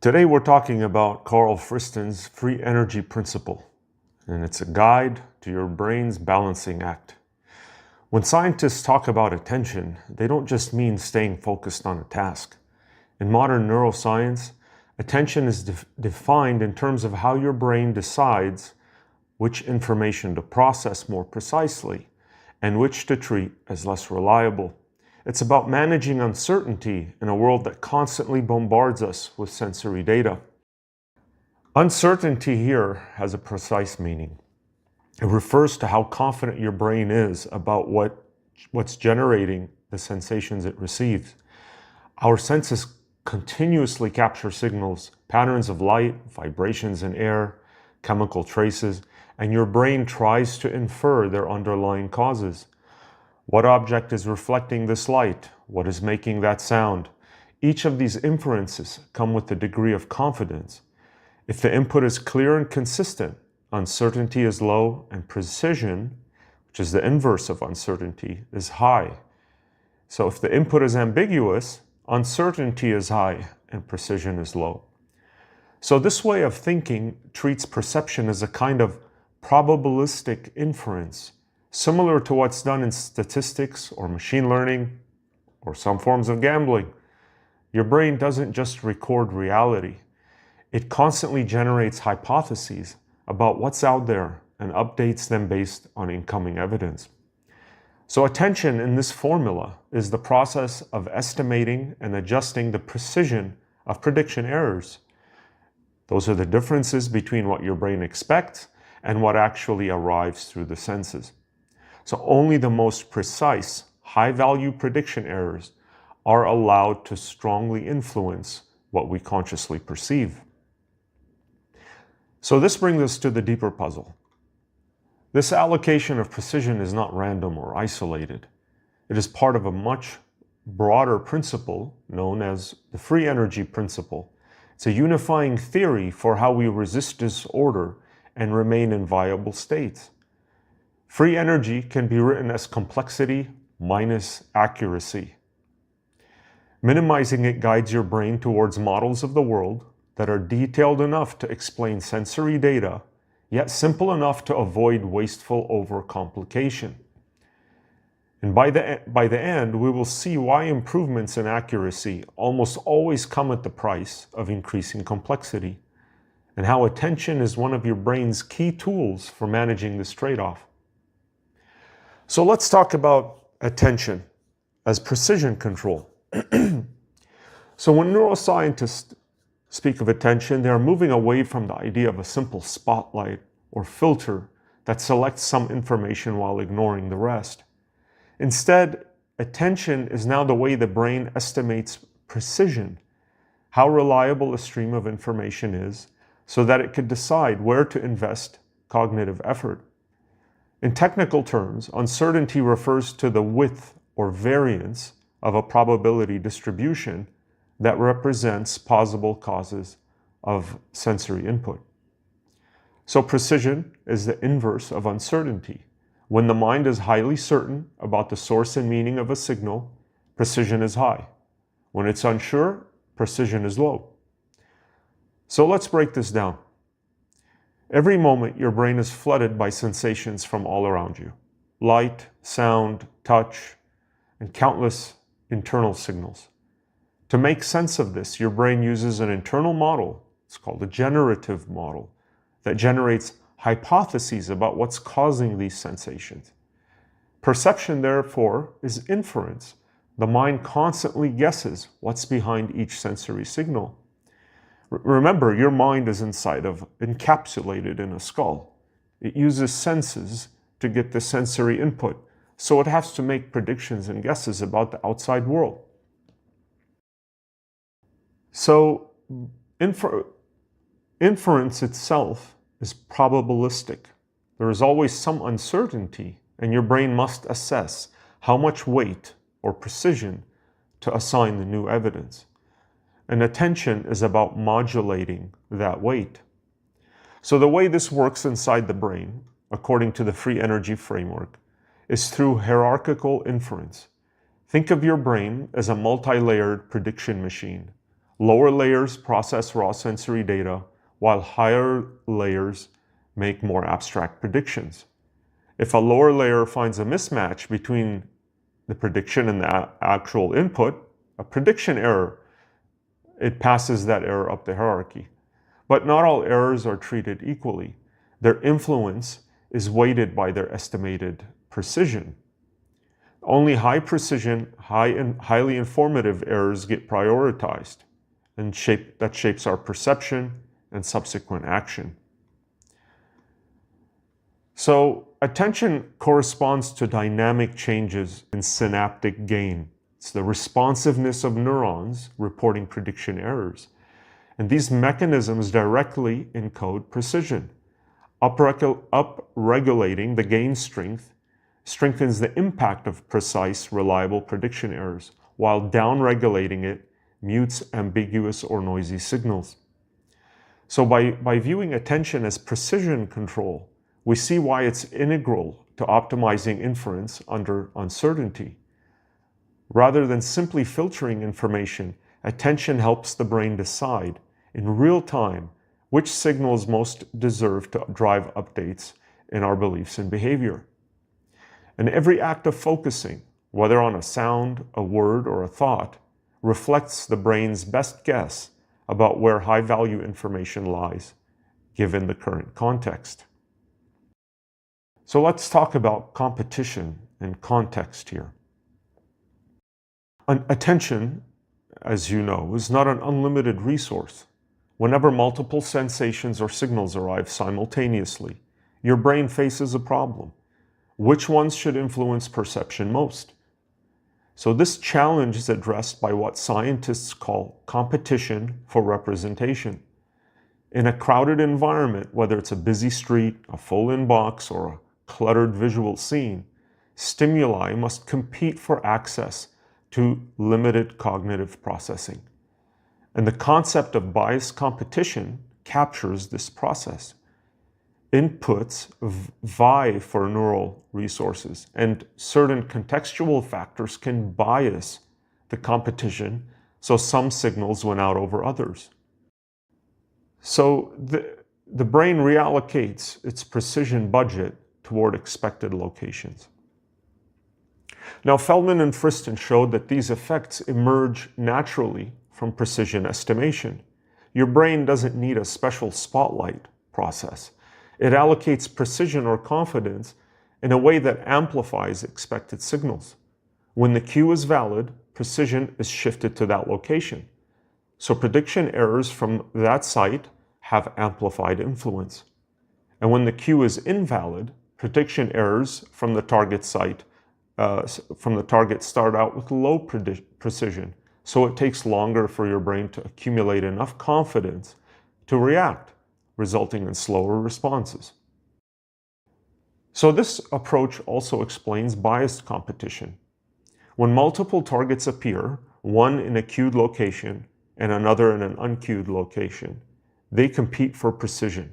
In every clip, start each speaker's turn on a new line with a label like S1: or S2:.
S1: Today we're talking about Carl Friston's free energy principle, and it's a guide to your brain's balancing act. When scientists talk about attention, they don't just mean staying focused on a task. In modern neuroscience, attention is defined in terms of how your brain decides which information to process more precisely and which to treat as less reliable. It's about managing uncertainty in a world that constantly bombards us with sensory data. Uncertainty here has a precise meaning. It refers to how confident your brain is about what's generating the sensations it receives. Our senses continuously capture signals, patterns of light, vibrations in air, chemical traces, and your brain tries to infer their underlying causes. What object is reflecting this light? What is making that sound? Each of these inferences come with a degree of confidence. If the input is clear and consistent, uncertainty is low, and precision, which is the inverse of uncertainty, is high. So if the input is ambiguous, uncertainty is high and precision is low. So this way of thinking treats perception as a kind of probabilistic inference, similar to what's done in statistics or machine learning or some forms of gambling. Your brain doesn't just record reality. It constantly generates hypotheses about what's out there and updates them based on incoming evidence. So attention in this formula is the process of estimating and adjusting the precision of prediction errors. Those are the differences between what your brain expects and what actually arrives through the senses. So only the most precise, high-value prediction errors are allowed to strongly influence what we consciously perceive. So this brings us to the deeper puzzle. This allocation of precision is not random or isolated. It is part of a much broader principle known as the free energy principle. It's a unifying theory for how we resist disorder and remain in viable states. Free energy can be written as complexity minus accuracy. Minimizing it guides your brain towards models of the world that are detailed enough to explain sensory data, yet simple enough to avoid wasteful overcomplication. And by the end, we will see why improvements in accuracy almost always come at the price of increasing complexity, and how attention is one of your brain's key tools for managing this trade-off. So let's talk about attention as precision control. So when neuroscientists speak of attention, they are moving away from the idea of a simple spotlight or filter that selects some information while ignoring the rest. Instead, attention is now the way the brain estimates precision, how reliable a stream of information is, so that it could decide where to invest cognitive effort. In technical terms, uncertainty refers to the width or variance of a probability distribution that represents possible causes of sensory input. So precision is the inverse of uncertainty. When the mind is highly certain about the source and meaning of a signal, precision is high. When it's unsure, precision is low. So let's break this down. Every moment, your brain is flooded by sensations from all around you. Light, sound, touch, and countless internal signals. To make sense of this, your brain uses an internal model, it's called a generative model, that generates hypotheses about what's causing these sensations. Perception, therefore, is inference. The mind constantly guesses what's behind each sensory signal. Remember, your mind is encapsulated in a skull. It uses senses to get the sensory input, so it has to make predictions and guesses about the outside world. So inference itself is probabilistic. There is always some uncertainty, and your brain must assess how much weight or precision to assign the new evidence. And attention is about modulating that weight. So the way this works inside the brain, according to the free energy framework, is through hierarchical inference. Think of your brain as a multi-layered prediction machine. Lower layers process raw sensory data, while higher layers make more abstract predictions. If a lower layer finds a mismatch between the prediction and the actual input, a prediction error, it passes that error up the hierarchy. But not all errors are treated equally. Their influence is weighted by their estimated precision. Only high precision, highly informative errors get prioritized, and that shapes our perception and subsequent action. So attention corresponds to dynamic changes in synaptic gain. It's the responsiveness of neurons reporting prediction errors. And these mechanisms directly encode precision. Upregulating the gain strength strengthens the impact of precise, reliable prediction errors, while downregulating it mutes ambiguous or noisy signals. So by viewing attention as precision control, we see why it's integral to optimizing inference under uncertainty. Rather than simply filtering information, attention helps the brain decide in real time which signals most deserve to drive updates in our beliefs and behavior. And every act of focusing, whether on a sound, a word, or a thought, reflects the brain's best guess about where high-value information lies, given the current context. So let's talk about competition and context here. Attention, as you know, is not an unlimited resource. Whenever multiple sensations or signals arrive simultaneously, your brain faces a problem. Which ones should influence perception most? So this challenge is addressed by what scientists call competition for representation. In a crowded environment, whether it's a busy street, a full inbox, or a cluttered visual scene, stimuli must compete for access to limited cognitive processing. And the concept of biased competition captures this process. Inputs vie for neural resources, and certain contextual factors can bias the competition, so some signals win out over others. So the brain reallocates its precision budget toward expected locations. Now, Feldman and Friston showed that these effects emerge naturally from precision estimation. Your brain doesn't need a special spotlight process. It allocates precision or confidence in a way that amplifies expected signals. When the cue is valid, precision is shifted to that location. So prediction errors from that site have amplified influence. And when the cue is invalid, prediction errors from the target site, start out with low precision. So it takes longer for your brain to accumulate enough confidence to react, resulting in slower responses. So this approach also explains biased competition. When multiple targets appear, one in a cued location and another in an uncued location, they compete for precision.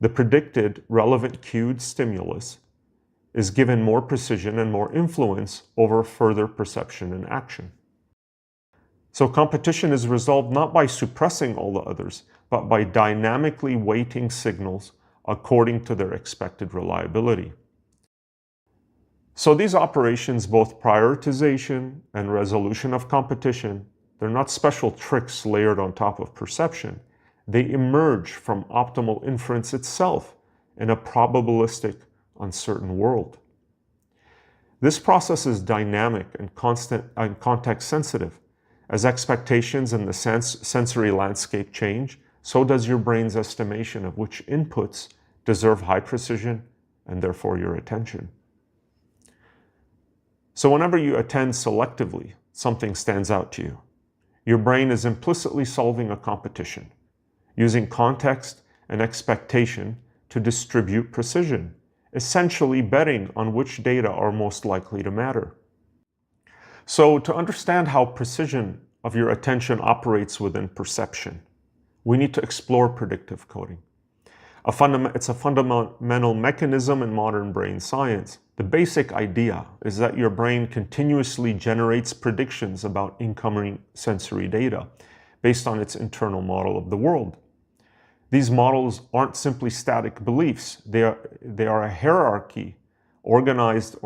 S1: The predicted relevant cued stimulus is given more precision and more influence over further perception and action. So competition is resolved not by suppressing all the others, but by dynamically weighting signals according to their expected reliability. So these operations, both prioritization and resolution of competition, they're not special tricks layered on top of perception. They emerge from optimal inference itself in a probabilistic, uncertain world. This process is dynamic and constant and context sensitive. As expectations in the sensory landscape change, so does your brain's estimation of which inputs deserve high precision and therefore your attention. So whenever you attend selectively, something stands out to you. Your brain is implicitly solving a competition, using context and expectation to distribute precision, essentially betting on which data are most likely to matter. So to understand how precision of your attention operates within perception, we need to explore predictive coding. It's a fundamental mechanism in modern brain science. The basic idea is that your brain continuously generates predictions about incoming sensory data based on its internal model of the world. These models aren't simply static beliefs. They are a hierarchy, organized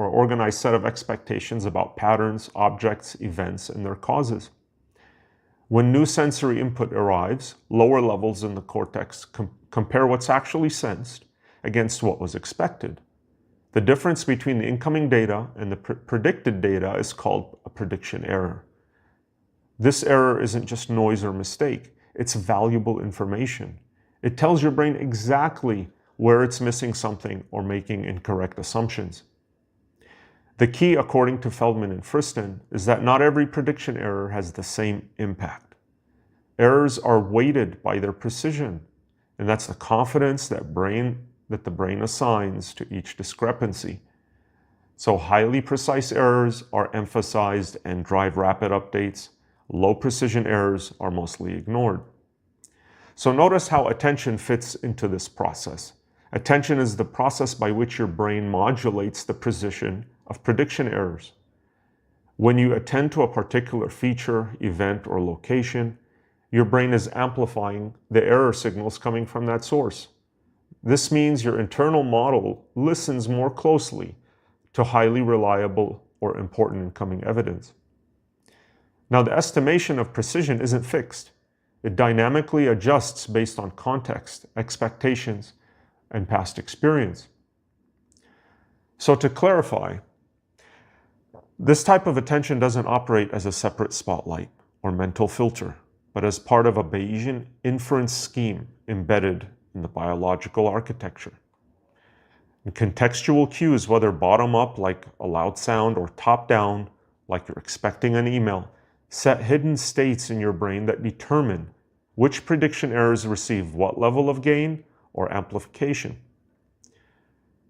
S1: set of expectations about patterns, objects, events, and their causes. When new sensory input arrives, lower levels in the cortex compare what's actually sensed against what was expected. The difference between the incoming data and the predicted data is called a prediction error. This error isn't just noise or mistake, it's valuable information. It tells your brain exactly where it's missing something or making incorrect assumptions. The key, according to Feldman and Friston, is that not every prediction error has the same impact. Errors are weighted by their precision, and that's the confidence that the brain assigns to each discrepancy. So highly precise errors are emphasized and drive rapid updates. Low precision errors are mostly ignored. So notice how attention fits into this process. Attention is the process by which your brain modulates the precision of prediction errors. When you attend to a particular feature, event, or location, your brain is amplifying the error signals coming from that source. This means your internal model listens more closely to highly reliable or important incoming evidence. Now, the estimation of precision isn't fixed. It dynamically adjusts based on context, expectations, and past experience. So to clarify, this type of attention doesn't operate as a separate spotlight or mental filter, but as part of a Bayesian inference scheme embedded in the biological architecture. And contextual cues, whether bottom-up like a loud sound or top-down like you're expecting an email, set hidden states in your brain that determine which prediction errors receive what level of gain or amplification.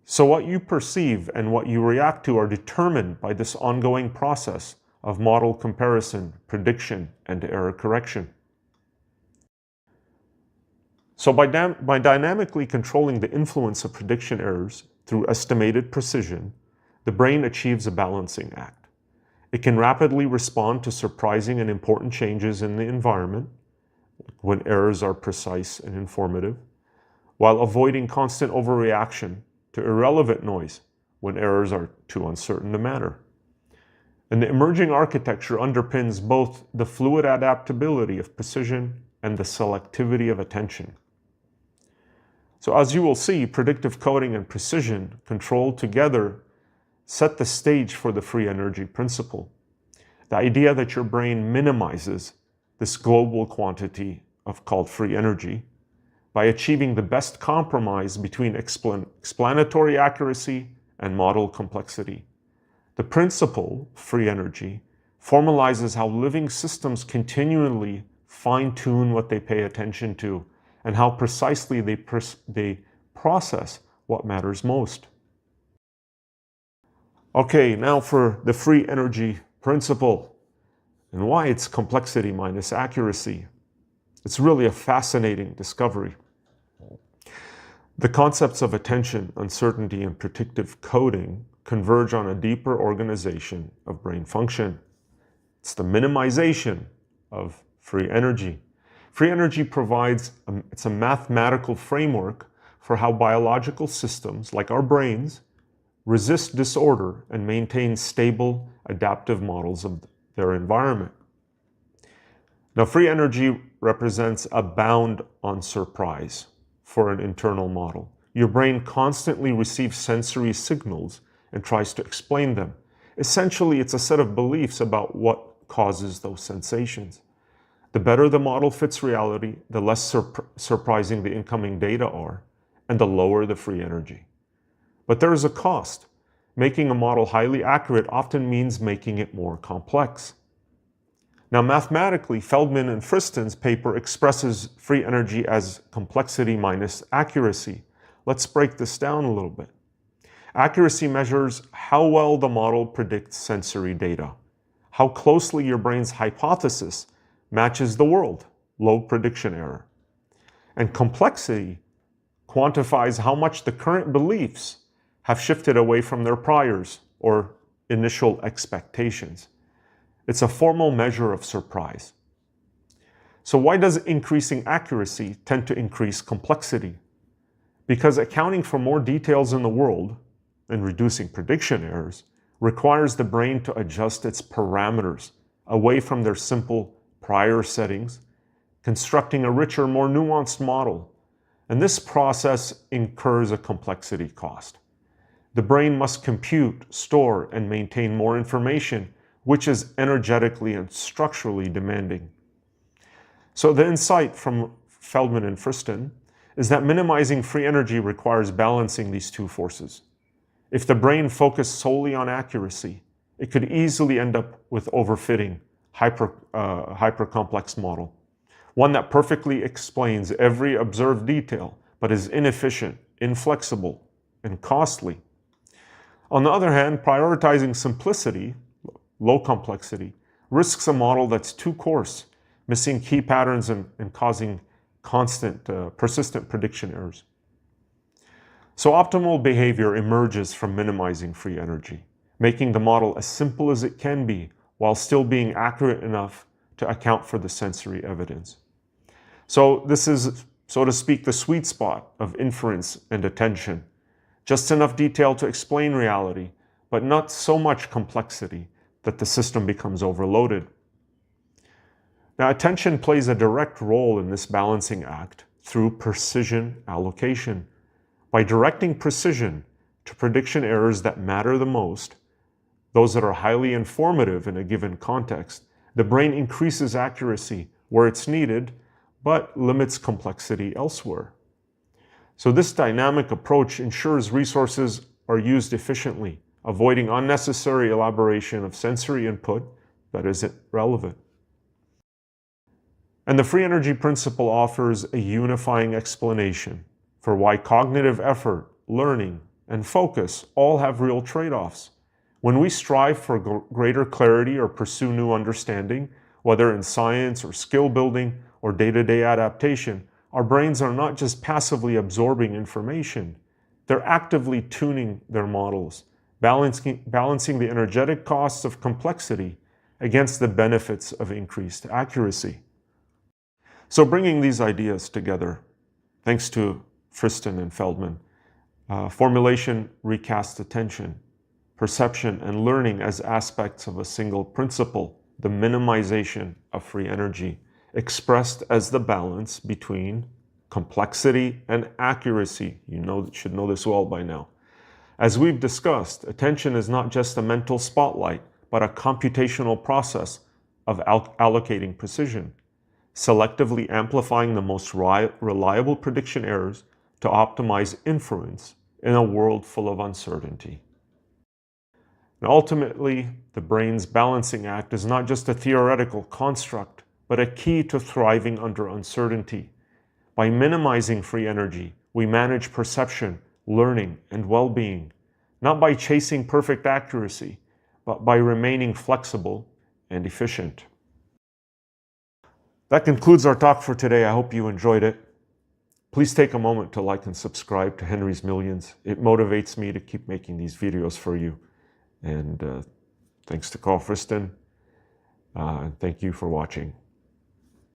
S1: So what you perceive and what you react to are determined by this ongoing process of model comparison, prediction, and error correction. So by dynamically controlling the influence of prediction errors through estimated precision, the brain achieves a balancing act. It can rapidly respond to surprising and important changes in the environment, when errors are precise and informative, while avoiding constant overreaction to irrelevant noise when errors are too uncertain to matter. And the emerging architecture underpins both the fluid adaptability of precision and the selectivity of attention. So as you will see, predictive coding and precision controlled together set the stage for the free energy principle. The idea that your brain minimizes this global quantity called free energy by achieving the best compromise between explanatory accuracy and model complexity. The principle, free energy, formalizes how living systems continually fine-tune what they pay attention to and how precisely they process what matters most. Okay, now for the free energy principle and why it's complexity minus accuracy. It's really a fascinating discovery. The concepts of attention, uncertainty, and predictive coding converge on a deeper organization of brain function. It's the minimization of free energy. Free energy provides it's a mathematical framework for how biological systems, like our brains, resist disorder and maintain stable, adaptive models of their environment. Now, free energy represents a bound on surprise for an internal model. Your brain constantly receives sensory signals and tries to explain them. Essentially, it's a set of beliefs about what causes those sensations. The better the model fits reality, the less surprising the incoming data are, and the lower the free energy. But there is a cost. Making a model highly accurate often means making it more complex. Now, mathematically, Feldman and Friston's paper expresses free energy as complexity minus accuracy. Let's break this down a little bit. Accuracy measures how well the model predicts sensory data, how closely your brain's hypothesis matches the world, low prediction error. And complexity quantifies how much the current beliefs have shifted away from their priors or initial expectations. It's a formal measure of surprise. So why does increasing accuracy tend to increase complexity? Because accounting for more details in the world and reducing prediction errors requires the brain to adjust its parameters away from their simple prior settings, constructing a richer, more nuanced model. And this process incurs a complexity cost. The brain must compute, store, and maintain more information, which is energetically and structurally demanding. So the insight from Feldman and Friston is that minimizing free energy requires balancing these two forces. If the brain focused solely on accuracy, it could easily end up with overfitting hyper-complex model, one that perfectly explains every observed detail, but is inefficient, inflexible, and costly. On the other hand, prioritizing simplicity, low complexity, risks a model that's too coarse, missing key patterns and causing persistent prediction errors. So optimal behavior emerges from minimizing free energy, making the model as simple as it can be while still being accurate enough to account for the sensory evidence. So this is, so to speak, the sweet spot of inference and attention. Just enough detail to explain reality, but not so much complexity that the system becomes overloaded. Now, attention plays a direct role in this balancing act through precision allocation. By directing precision to prediction errors that matter the most, those that are highly informative in a given context, the brain increases accuracy where it's needed, but limits complexity elsewhere. So this dynamic approach ensures resources are used efficiently, avoiding unnecessary elaboration of sensory input that isn't relevant. And the free energy principle offers a unifying explanation for why cognitive effort, learning, and focus all have real trade-offs. When we strive for greater clarity or pursue new understanding, whether in science or skill building or day-to-day adaptation, our brains are not just passively absorbing information, they're actively tuning their models, balancing the energetic costs of complexity against the benefits of increased accuracy. So bringing these ideas together, thanks to Friston and Feldman, formulation recasts attention, perception, and learning as aspects of a single principle, the minimization of free energy, expressed as the balance between complexity and accuracy. You should know this well by now. As we've discussed, attention is not just a mental spotlight, but a computational process of allocating precision, selectively amplifying the most reliable prediction errors to optimize inference in a world full of uncertainty. And ultimately, the brain's balancing act is not just a theoretical construct, but a key to thriving under uncertainty. By minimizing free energy, we manage perception, learning, and well-being, not by chasing perfect accuracy, but by remaining flexible and efficient. That concludes our talk for today. I hope you enjoyed it. Please take a moment to like and subscribe to Henry's Millions. It motivates me to keep making these videos for you. And thanks to Carl Friston. And thank you for watching.